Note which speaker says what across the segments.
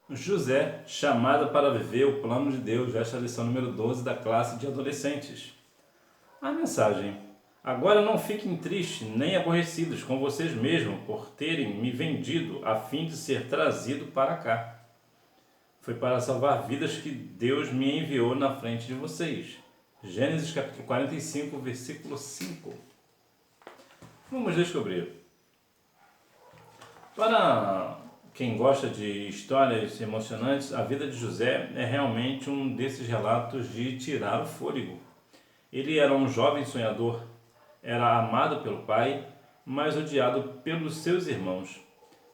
Speaker 1: José, chamada para viver o plano de Deus, esta é a lição número 12 da classe de adolescentes. A mensagem: agora não fiquem tristes nem aborrecidos com vocês mesmos por terem me vendido a fim de ser trazido para cá. Foi para salvar vidas que Deus me enviou na frente de vocês. Gênesis capítulo 45, versículo 5. Vamos descobrir. Para quem gosta de histórias emocionantes, a vida de José é realmente um desses relatos de tirar o fôlego. Ele era um jovem sonhador, era amado pelo pai, mas odiado pelos seus irmãos.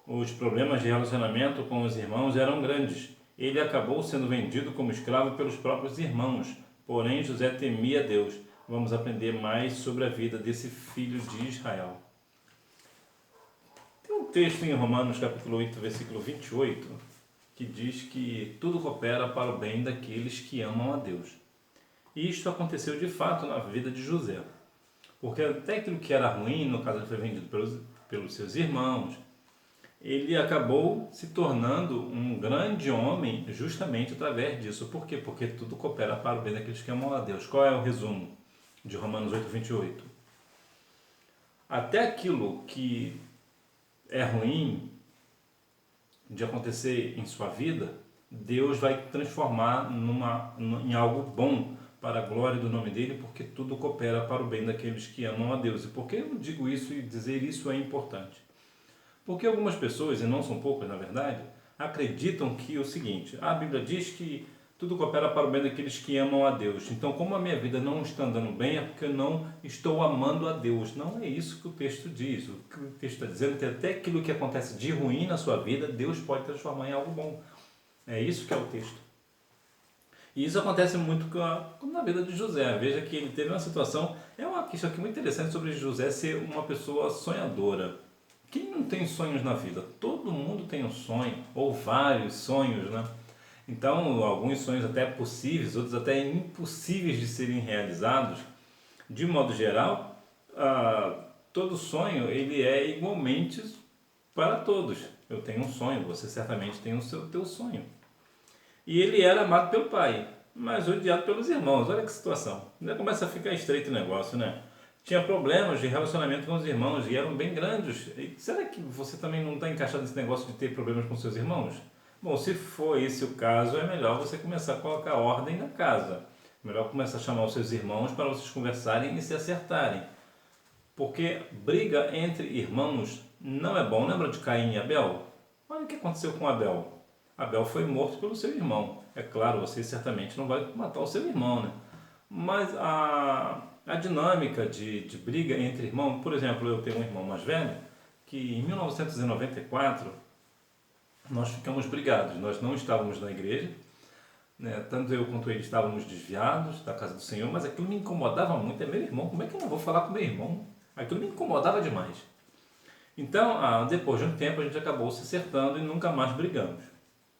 Speaker 1: Os problemas de relacionamento com os irmãos eram grandes. Ele acabou sendo vendido como escravo pelos próprios irmãos, porém José temia Deus. Vamos aprender mais sobre a vida desse filho de Israel. Tem um texto em Romanos capítulo 8, versículo 28, que diz que tudo coopera para o bem daqueles que amam a Deus. E isto aconteceu de fato na vida de José. Porque até aquilo que era ruim, no caso ele foi vendido pelos seus irmãos, ele acabou se tornando um grande homem justamente através disso. Por quê? Porque tudo coopera para o bem daqueles que amam a Deus. Qual é o resumo de Romanos 8, 28? Até aquilo que é ruim de acontecer em sua vida, Deus vai transformar em algo bom para a glória do nome dele, porque tudo coopera para o bem daqueles que amam a Deus. E por que eu digo isso e dizer isso é importante? Porque algumas pessoas, e não são poucas na verdade, acreditam que o seguinte: a Bíblia diz que tudo coopera para o bem daqueles que amam a Deus. Então, como a minha vida não está andando bem, é porque eu não estou amando a Deus. Não é isso que o texto diz. O que o texto está dizendo é que até aquilo que acontece de ruim na sua vida, Deus pode transformar em algo bom. É isso que é o texto. E isso acontece muito na vida de José. Veja que ele teve uma situação... É uma questão aqui muito interessante sobre José ser uma pessoa sonhadora. Quem não tem sonhos na vida? Todo mundo tem um sonho, ou vários sonhos, né? Então, alguns sonhos até possíveis, outros até impossíveis de serem realizados. De modo geral, todo sonho ele é igualmente para todos. Eu tenho um sonho, você certamente tem o teu sonho. E ele era amado pelo pai, mas odiado pelos irmãos. Olha que situação. Já começa a ficar estreito o negócio, né? Tinha problemas de relacionamento com os irmãos e eram bem grandes. E será que você também não está encaixado nesse negócio de ter problemas com seus irmãos? Bom, se for esse o caso, é melhor você começar a colocar ordem na casa. É melhor começar a chamar os seus irmãos para vocês conversarem e se acertarem. Porque briga entre irmãos não é bom. Lembra de Caim e Abel? Olha o que aconteceu com Abel. Abel foi morto pelo seu irmão. É claro, você certamente não vai matar o seu irmão, né? Mas a dinâmica de briga entre irmãos, por exemplo, eu tenho um irmão mais velho, que em 1994 nós ficamos brigados, nós não estávamos na igreja, né? Tanto eu quanto ele estávamos desviados da casa do Senhor, mas aquilo me incomodava muito, é meu irmão, como é que eu não vou falar com meu irmão? Aquilo me incomodava demais. Então, depois de um tempo, a gente acabou se acertando e nunca mais brigamos.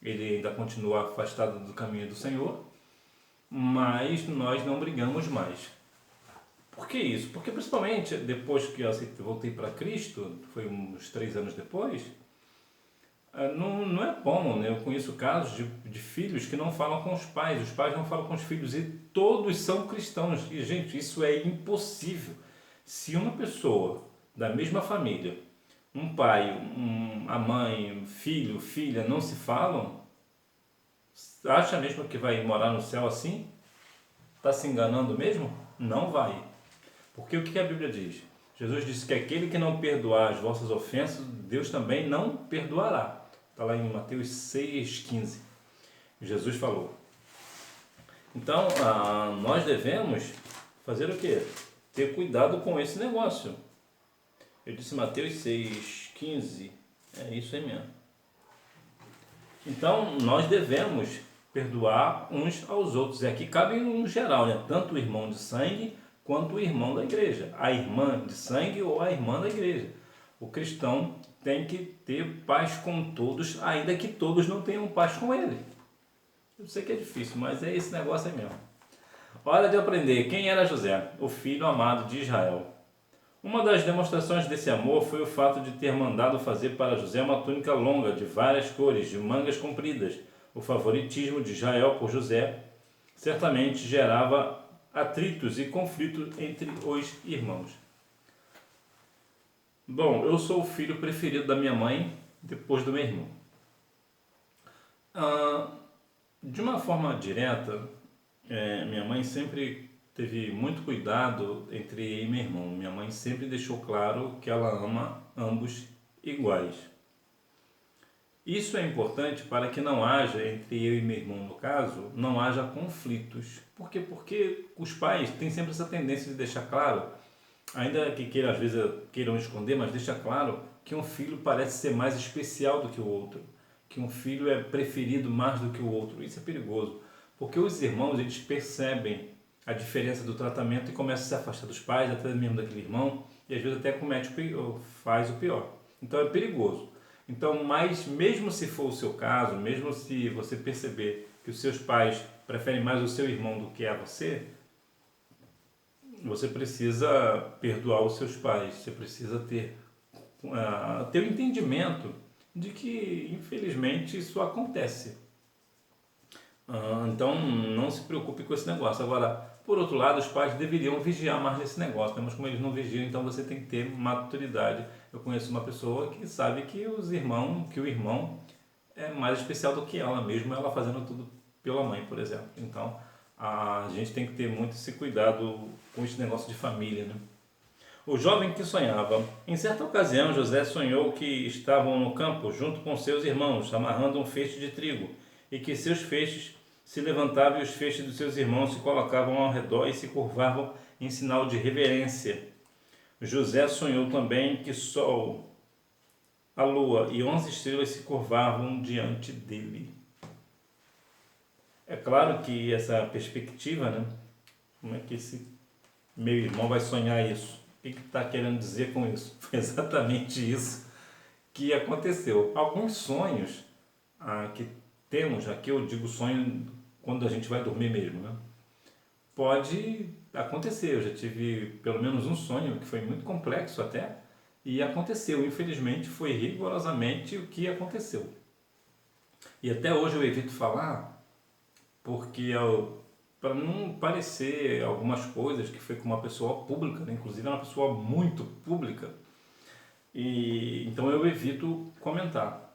Speaker 1: Ele ainda continua afastado do caminho do Senhor, mas nós não brigamos mais. Por que isso? Porque principalmente depois que eu voltei para Cristo, foi uns 3 anos depois, não é bom, né? Eu conheço casos de filhos que não falam com os pais não falam com os filhos, e todos são cristãos. E, gente, isso é impossível. Se uma pessoa da mesma família, um pai, a mãe, filho, filha, não se falam, acha mesmo que vai morar no céu assim? Está se enganando mesmo? Não vai. Porque o que a Bíblia diz? Jesus disse que aquele que não perdoar as vossas ofensas, Deus também não perdoará. Está lá em Mateus 6,15. Jesus falou. Então, nós devemos fazer o quê? Ter cuidado com esse negócio. Eu disse Mateus 6,15. É isso aí mesmo. Então, nós devemos perdoar uns aos outros. E aqui cabe no geral, né? Tanto o irmão de sangue quanto o irmão da igreja. A irmã de sangue ou a irmã da igreja. O cristão tem que ter paz com todos, ainda que todos não tenham paz com ele. Eu sei que é difícil, mas é esse negócio aí mesmo. Hora de aprender. Quem era José? O filho amado de Israel. Uma das demonstrações desse amor foi o fato de ter mandado fazer para José uma túnica longa, de várias cores, de mangas compridas. O favoritismo de Israel por José certamente gerava atritos e conflitos entre os irmãos. Bom, eu sou o filho preferido da minha mãe, depois do meu irmão. De uma forma direta, minha mãe sempre teve muito cuidado entre eu e meu irmão. Minha mãe sempre deixou claro que ela ama ambos iguais. Isso é importante para que não haja, entre eu e meu irmão no caso, não haja conflitos. Por quê? Porque os pais têm sempre essa tendência de deixar claro, ainda que às vezes queiram esconder, mas deixa claro que um filho parece ser mais especial do que o outro, que um filho é preferido mais do que o outro. Isso é perigoso, porque os irmãos eles percebem a diferença do tratamento e começam a se afastar dos pais, até mesmo daquele irmão, e às vezes até comete faz o pior. Então é perigoso. Então, mas mesmo se for o seu caso, mesmo se você perceber que os seus pais preferem mais o seu irmão do que a você, você precisa perdoar os seus pais, você precisa ter o entendimento de que, infelizmente, isso acontece. Então, não se preocupe com esse negócio. Agora, por outro lado, os pais deveriam vigiar mais nesse negócio, né? Mas como eles não vigiam, então você tem que ter maturidade. Eu conheço uma pessoa que sabe que o irmão é mais especial do que ela, mesmo ela fazendo tudo pela mãe, por exemplo. Então, a gente tem que ter muito esse cuidado com esse negócio de família, né? O jovem que sonhava. Em certa ocasião, José sonhou que estavam no campo junto com seus irmãos, amarrando um feixe de trigo, e que seus feixes se levantavam e os feixes dos seus irmãos se colocavam ao redor e se curvavam em sinal de reverência. José sonhou também que sol, a lua e 11 estrelas se curvavam diante dele. É claro que essa perspectiva, né? Como é que esse meu irmão vai sonhar isso? O que está querendo dizer com isso? Foi exatamente isso que aconteceu. Alguns sonhos que temos, aqui eu digo sonho quando a gente vai dormir mesmo, né? Pode acontecer. Eu já tive pelo menos um sonho que foi muito complexo até, e aconteceu. Infelizmente foi rigorosamente o que aconteceu. E até hoje eu evito falar, porque para não parecer algumas coisas que foi com uma pessoa pública, né? Inclusive é uma pessoa muito pública, e então eu evito comentar.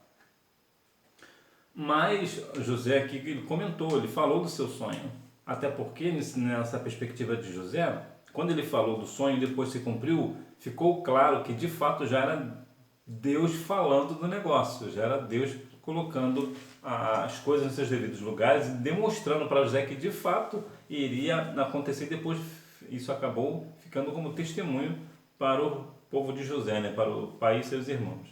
Speaker 1: Mas José aqui ele comentou, ele falou do seu sonho, até porque nessa perspectiva de José, quando ele falou do sonho e depois se cumpriu, ficou claro que de fato já era Deus falando do negócio, já era Deus colocando as coisas nos seus devidos lugares e demonstrando para José que de fato iria acontecer. Depois isso acabou ficando como testemunho para o povo de José, né? Para o pai e seus irmãos.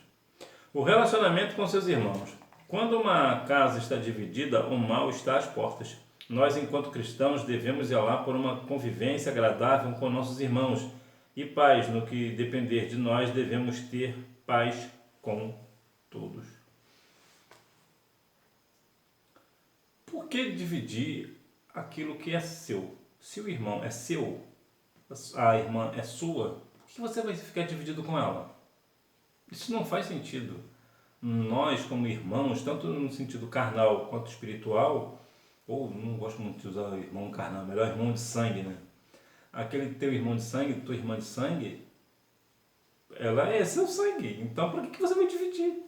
Speaker 1: O relacionamento com seus irmãos. Quando uma casa está dividida, o mal está às portas. Nós, enquanto cristãos, devemos zelar por uma convivência agradável com nossos irmãos e paz. No que depender de nós, devemos ter paz com todos. Por que dividir aquilo que é seu? Se o irmão é seu, a irmã é sua, por que você vai ficar dividido com ela? Isso não faz sentido. Nós, como irmãos, tanto no sentido carnal quanto espiritual, ou não gosto muito de usar irmão carnal, melhor irmão de sangue, né? Aquele teu irmão de sangue, tua irmã de sangue, ela é seu sangue. Então, por que você vai dividir?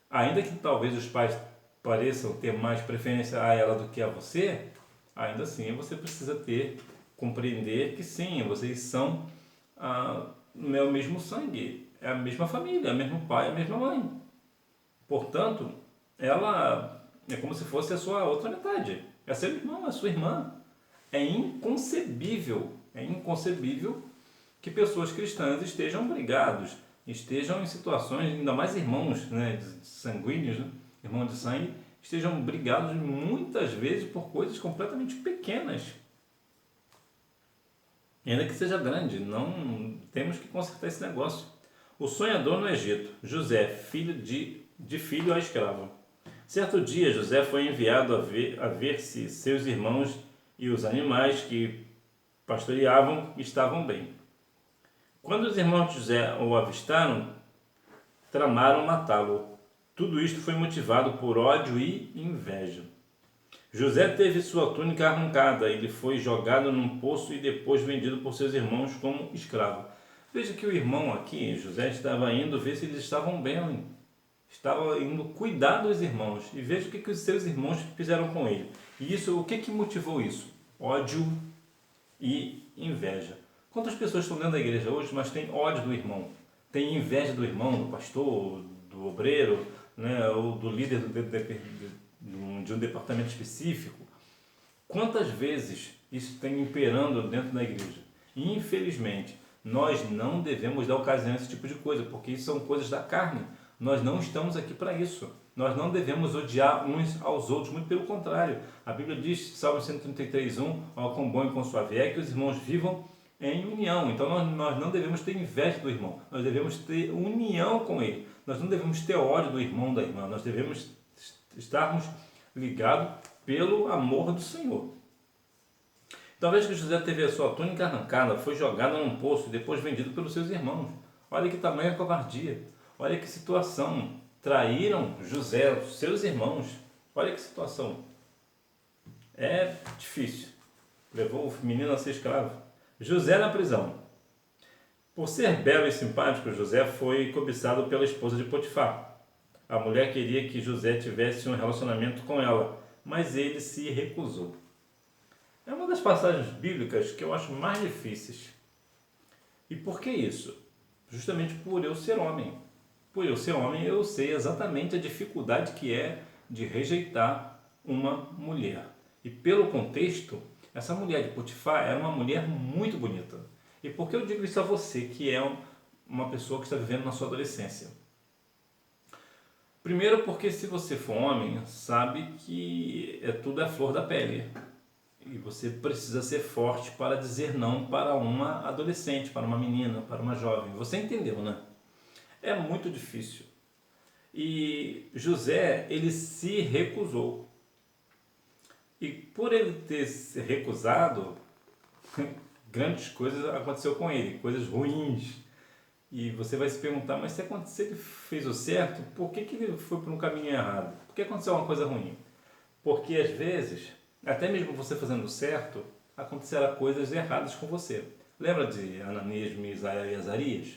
Speaker 1: Ainda que talvez os pais pareçam ter mais preferência a ela do que a você, ainda assim você precisa compreender que sim, vocês são o mesmo sangue, é a mesma família, é o mesmo pai, é a mesma mãe. Portanto, ela é como se fosse a sua outra metade. É seu irmão, é sua irmã. É inconcebível que pessoas cristãs estejam brigados, estejam em situações, ainda mais irmãos, né, sanguíneos, né, irmãos de sangue, estejam brigados muitas vezes por coisas completamente pequenas. E ainda que seja grande, não temos que consertar esse negócio. O sonhador no Egito, José, filho de filho a escravo. Certo dia, José foi enviado a ver se seus irmãos e os animais que pastoreavam estavam bem. Quando os irmãos de José o avistaram, tramaram matá-lo. Tudo isto foi motivado por ódio e inveja. José teve sua túnica arrancada, ele foi jogado num poço e depois vendido por seus irmãos como escravo. Veja que o irmão aqui, José, estava indo ver se eles estavam bem, estava indo cuidar dos irmãos. E veja o que os seus irmãos fizeram com ele. E isso, o que motivou isso? Ódio e inveja. Quantas pessoas estão dentro da igreja hoje, mas têm ódio do irmão? Tem inveja do irmão, do pastor, do obreiro, né, ou do líder de um departamento específico? Quantas vezes isso tem imperando dentro da igreja? E, infelizmente, nós não devemos dar ocasião a esse tipo de coisa, porque isso são coisas da carne. Nós não estamos aqui para isso. Nós não devemos odiar uns aos outros, muito pelo contrário. A Bíblia diz, Salmo 133:1, ó, quão bom e quão suave é que os irmãos vivam em união. Então nós não devemos ter inveja do irmão, nós devemos ter união com ele. Nós não devemos ter ódio do irmão, da irmã, nós devemos estarmos ligados pelo amor do Senhor. Então veja que José teve a sua túnica arrancada, foi jogado num poço e depois vendido pelos seus irmãos. Olha que tamanha covardia, olha que situação. Traíram José, seus irmãos. Olha que situação. É difícil. Levou o menino a ser escravo. José na prisão. Por ser belo e simpático, José foi cobiçado pela esposa de Potifar. A mulher queria que José tivesse um relacionamento com ela, mas ele se recusou. É uma das passagens bíblicas que eu acho mais difíceis. E por que isso? Justamente por eu ser homem. Por eu ser homem, eu sei exatamente a dificuldade que é de rejeitar uma mulher. E pelo contexto, essa mulher de Potifar era uma mulher muito bonita. E por que eu digo isso a você, que é uma pessoa que está vivendo na sua adolescência? Primeiro porque se você for homem, sabe que tudo é flor da pele. E você precisa ser forte para dizer não para uma adolescente, para uma menina, para uma jovem. Você entendeu, né? É muito difícil. E José, ele se recusou. E por ele ter se recusado, grandes coisas aconteceu com ele, coisas ruins. E você vai se perguntar, mas se ele fez o certo, por que ele foi por um caminho errado? Por que aconteceu uma coisa ruim? Porque às vezes, até mesmo você fazendo o certo, acontecerá coisas erradas com você. Lembra de Ananias, Misael e Azarias?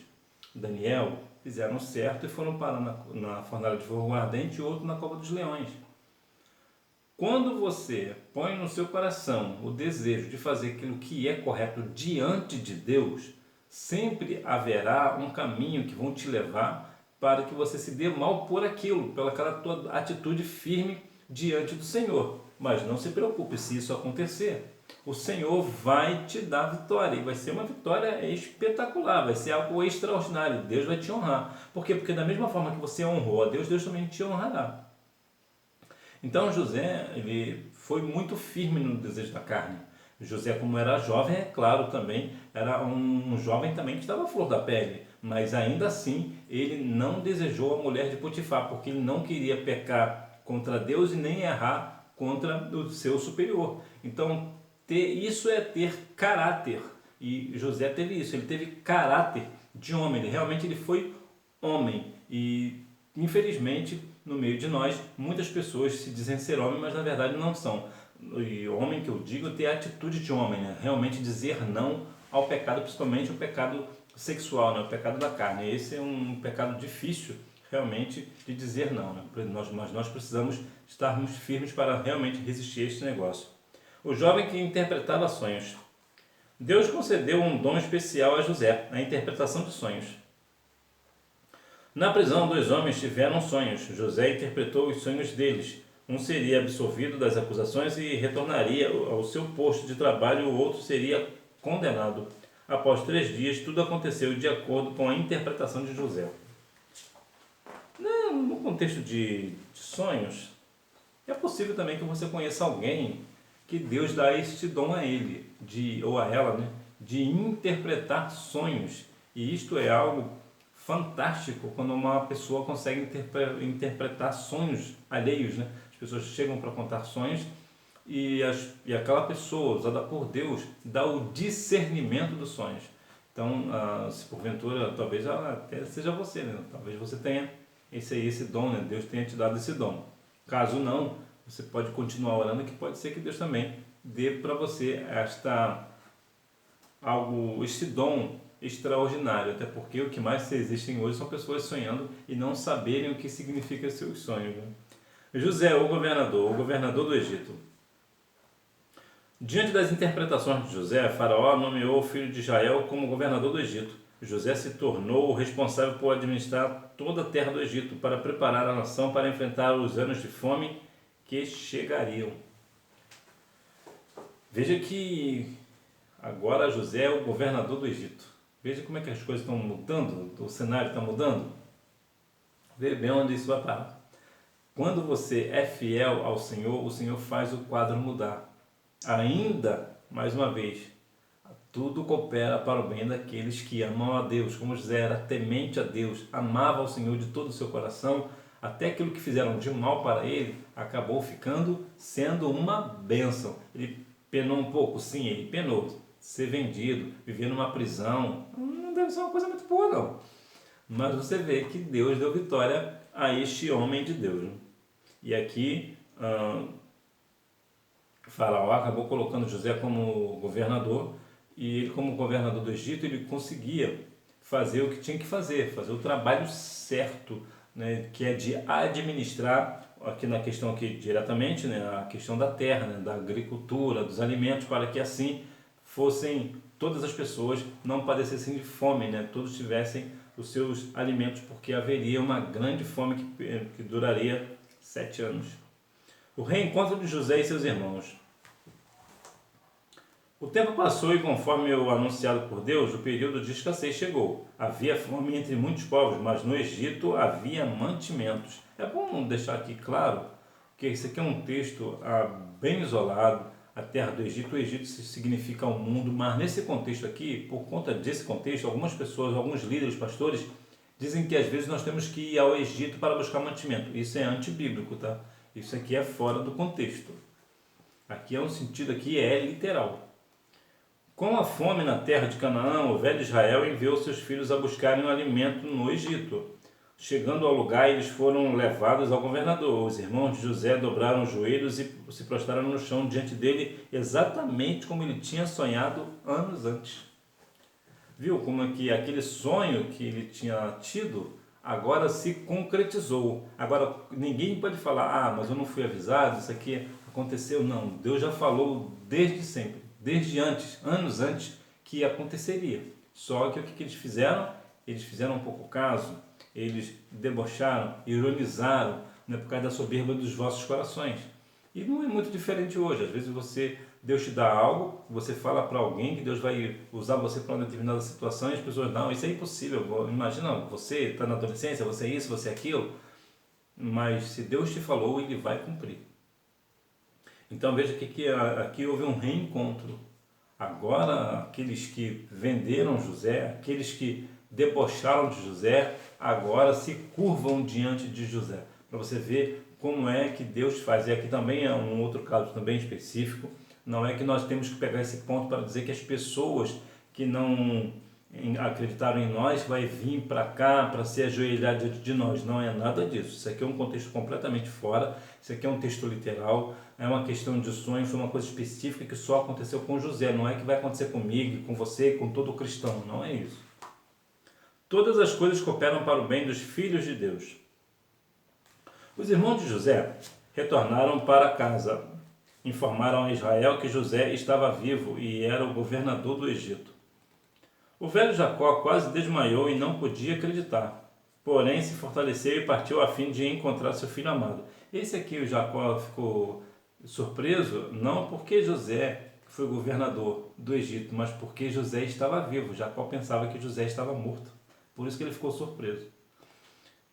Speaker 1: Daniel fizeram certo e foram parar na fornalha de fogo ardente e outro na cova dos leões. Quando você põe no seu coração o desejo de fazer aquilo que é correto diante de Deus, sempre haverá um caminho que vão te levar para que você se dê mal por aquilo, pela tua atitude firme diante do Senhor. Mas não se preocupe, se isso acontecer, o Senhor vai te dar vitória, e vai ser uma vitória espetacular, vai ser algo extraordinário, Deus vai te honrar. Por quê? Porque da mesma forma que você honrou a Deus, Deus também te honrará. Então José, ele foi muito firme no desejo da carne. José, como era jovem, é claro, também era um jovem também que estava à flor da pele, mas ainda assim ele não desejou a mulher de Potifar, porque ele não queria pecar contra Deus e nem errar contra o seu superior. Então isso é ter caráter, e José teve isso, ele teve caráter de homem, ele foi homem. E infelizmente no meio de nós muitas pessoas se dizem ser homem, mas na verdade não são. E homem, que eu digo, ter a atitude de homem, né? Realmente dizer não ao pecado, principalmente o pecado sexual, né? O pecado da carne. Esse é um pecado difícil realmente de dizer não, né? Mas nós precisamos estarmos firmes para realmente resistir a este negócio. O jovem que interpretava sonhos. Deus concedeu um dom especial a José, a interpretação de sonhos. Na prisão, 2 homens tiveram sonhos. José interpretou os sonhos deles. Um seria absolvido das acusações e retornaria ao seu posto de trabalho, o outro seria condenado. Após 3 dias, tudo aconteceu de acordo com a interpretação de José. No contexto de sonhos, é possível também que você conheça alguém que Deus dá este dom a ele, ou a ela, né, de interpretar sonhos. E isto é algo fantástico quando uma pessoa consegue interpretar sonhos alheios, né? As pessoas chegam para contar sonhos e aquela pessoa, usada por Deus, dá o discernimento dos sonhos. Então, se porventura, talvez até seja você, né? Talvez você tenha esse dom, né? Deus tenha te dado esse dom. Caso não, você pode continuar orando, que pode ser que Deus também dê para você esse dom extraordinário, até porque o que mais existem hoje são pessoas sonhando e não saberem o que significa seus sonhos, né? José, o governador do Egito. Diante das interpretações de José, Faraó nomeou o filho de Israel como governador do Egito. José se tornou o responsável por administrar toda a terra do Egito para preparar a nação para enfrentar os anos de fome que chegariam. Veja que agora José é o governador do Egito. Veja como é que as coisas estão mudando, o cenário está mudando. Veja bem onde isso vai parar. Quando você é fiel ao Senhor, o Senhor faz o quadro mudar. Ainda, mais uma vez, tudo coopera para o bem daqueles que amam a Deus. Como José era temente a Deus, amava ao Senhor de todo o seu coração, até aquilo que fizeram de mal para ele acabou sendo uma bênção. Ele penou um pouco? Sim, ele penou. Ser vendido, viver numa prisão, não deve ser uma coisa muito boa, não. Mas você vê que Deus deu vitória a este homem de Deus, né? E aqui Faraó acabou colocando José como governador, e ele, como governador do Egito, ele conseguia fazer o que tinha que fazer o trabalho certo, né, que é de administrar, aqui na questão aqui diretamente, né, a questão da terra, né, da agricultura, dos alimentos, para que assim todas as pessoas não padecessem de fome, né, todos tivessem os seus alimentos, porque haveria uma grande fome que duraria 7 anos. O reencontro de José e seus irmãos. O tempo passou e, conforme o anunciado por Deus, o período de escassez chegou. Havia fome entre muitos povos, mas no Egito havia mantimentos. É bom deixar aqui claro que esse aqui é um texto bem isolado. A terra do Egito, o Egito significa o mundo, mas nesse contexto aqui, por conta desse contexto, algumas pessoas, alguns líderes, pastores, dizem que às vezes nós temos que ir ao Egito para buscar mantimento. Isso é antibíblico, tá? Isso aqui é fora do contexto. Aqui é um sentido, aqui é literal. Com a fome na terra de Canaã, o velho Israel enviou seus filhos a buscarem um alimento no Egito. Chegando ao lugar, eles foram levados ao governador. Os irmãos de José dobraram os joelhos e se prostraram no chão diante dele, exatamente como ele tinha sonhado anos antes. Viu como é que aquele sonho que ele tinha tido agora se concretizou. Agora, ninguém pode falar, mas eu não fui avisado, isso aqui aconteceu. Não, Deus já falou desde sempre, desde antes, anos antes, que aconteceria. Só que o que eles fizeram? Eles fizeram um pouco caso, eles debocharam, ironizaram, né, por causa da soberba dos vossos corações. E não é muito diferente hoje. Às vezes Deus te dá algo, você fala para alguém que Deus vai usar você para uma determinada situação e as pessoas, não, isso é impossível. Imagina, você está na adolescência, você é isso, você é aquilo. Mas se Deus te falou, Ele vai cumprir. Então veja que aqui houve um reencontro. Agora aqueles que venderam José, aqueles que debocharam de José, agora se curvam diante de José. Para você ver como é que Deus faz. E aqui também é um outro caso também específico. Não é que nós temos que pegar esse ponto para dizer que as pessoas que não acreditaram em nós vai vir para cá para se ajoelhar diante de nós. Não é nada disso. Isso aqui é um contexto completamente fora. Isso aqui é um texto literal. É uma questão de sonho. Foi uma coisa específica que só aconteceu com José. Não é que vai acontecer comigo, com você, com todo cristão. Não é isso. Todas as coisas cooperam para o bem dos filhos de Deus. Os irmãos de José retornaram para casa. Informaram a Israel que José estava vivo e era o governador do Egito. O velho Jacó quase desmaiou e não podia acreditar. Porém, se fortaleceu e partiu a fim de encontrar seu filho amado. Esse aqui, o Jacó, ficou surpreso, não porque José foi governador do Egito, mas porque José estava vivo. Jacó pensava que José estava morto. Por isso que ele ficou surpreso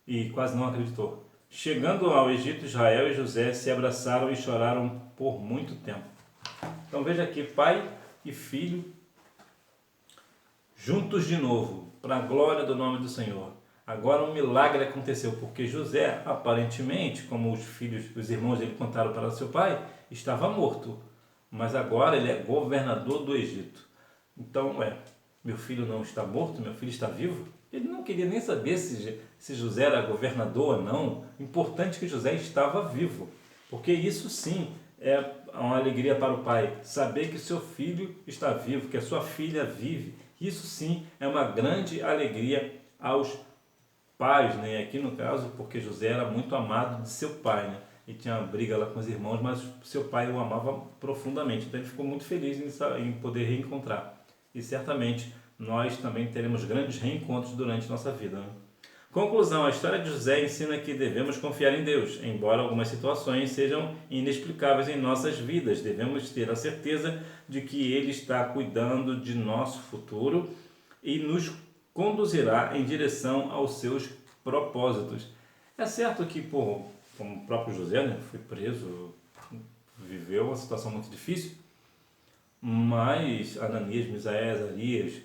Speaker 1: e quase não acreditou. Chegando ao Egito, Israel e José se abraçaram e choraram por muito tempo. Então veja aqui, pai e filho juntos de novo, para a glória do nome do Senhor. Agora um milagre aconteceu, porque José, aparentemente, como os irmãos dele contaram para seu pai, estava morto. Mas agora ele é governador do Egito. Então, meu filho não está morto, meu filho está vivo. Ele não queria nem saber se José era governador ou não. Importante que José estava vivo, porque isso sim é uma alegria para o pai, saber que seu filho está vivo, que a sua filha vive. Isso sim é uma grande alegria aos pais, né? Aqui no caso, porque José era muito amado de seu pai, né? E tinha uma briga lá com os irmãos, mas seu pai o amava profundamente. Então ele ficou muito feliz em poder reencontrar. E certamente nós também teremos grandes reencontros durante nossa vida, né? Conclusão, a história de José ensina que devemos confiar em Deus, embora algumas situações sejam inexplicáveis em nossas vidas. Devemos ter a certeza de que Ele está cuidando de nosso futuro e nos conduzirá em direção aos seus propósitos. É certo que, como o próprio José, né, foi preso, viveu uma situação muito difícil, mas Ananias, Misael, Azarias,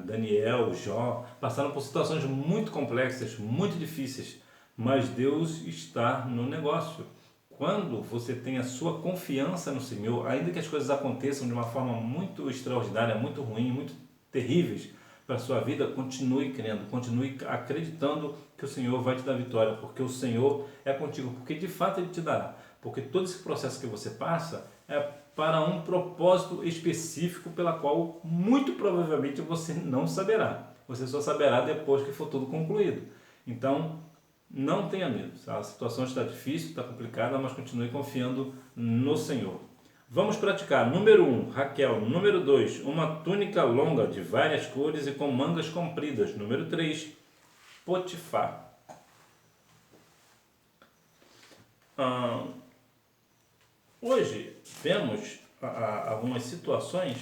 Speaker 1: Daniel, Jó, passaram por situações muito complexas, muito difíceis, mas Deus está no negócio. Quando você tem a sua confiança no Senhor, ainda que as coisas aconteçam de uma forma muito extraordinária, muito ruim, muito terríveis para a sua vida, continue crendo, continue acreditando que o Senhor vai te dar vitória, porque o Senhor é contigo, porque de fato Ele te dará, porque todo esse processo que você passa é para um propósito específico pela qual muito provavelmente você não saberá. Você só saberá depois que for tudo concluído. Então, não tenha medo. A situação está difícil, está complicada, mas continue confiando no Senhor. Vamos praticar. Número 1, Raquel. Número 2, uma túnica longa de várias cores e com mangas compridas. Número 3, Potifar. Hoje vemos algumas situações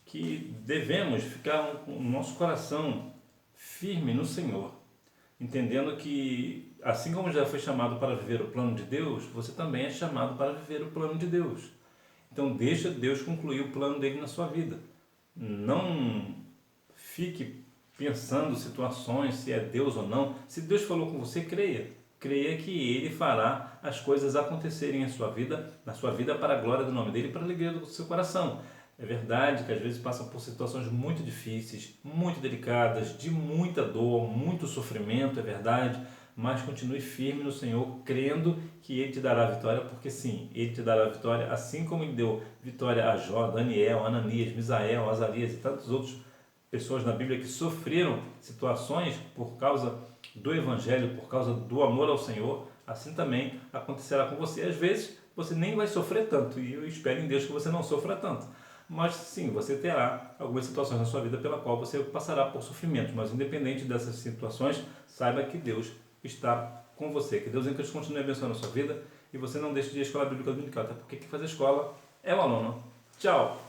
Speaker 1: que devemos ficar com o nosso coração firme no Senhor, entendendo que assim como já foi chamado para viver o plano de Deus, você também é chamado para viver o plano de Deus. Então deixa Deus concluir o plano dele na sua vida. Não fique pensando situações, se é Deus ou não. Se Deus falou com você, creia. Creia que Ele fará as coisas acontecerem na sua vida para a glória do nome dEle e para a alegria do seu coração. É verdade que às vezes passa por situações muito difíceis, muito delicadas, de muita dor, muito sofrimento, é verdade, mas continue firme no Senhor, crendo que Ele te dará a vitória, porque sim, Ele te dará a vitória, assim como Ele deu vitória a Jó, Daniel, Ananias, Misael, Azarias e tantas outras pessoas na Bíblia que sofreram situações por causa do Evangelho, por causa do amor ao Senhor, assim também acontecerá com você. Às vezes você nem vai sofrer tanto, e eu espero em Deus que você não sofra tanto. Mas sim, você terá algumas situações na sua vida pela qual você passará por sofrimento, mas independente dessas situações, saiba que Deus está com você, que Deus em Cristo continue abençoando a sua vida e você não deixe de ir à escola bíblica dominical, até porque quem faz a escola é o aluno. Tchau!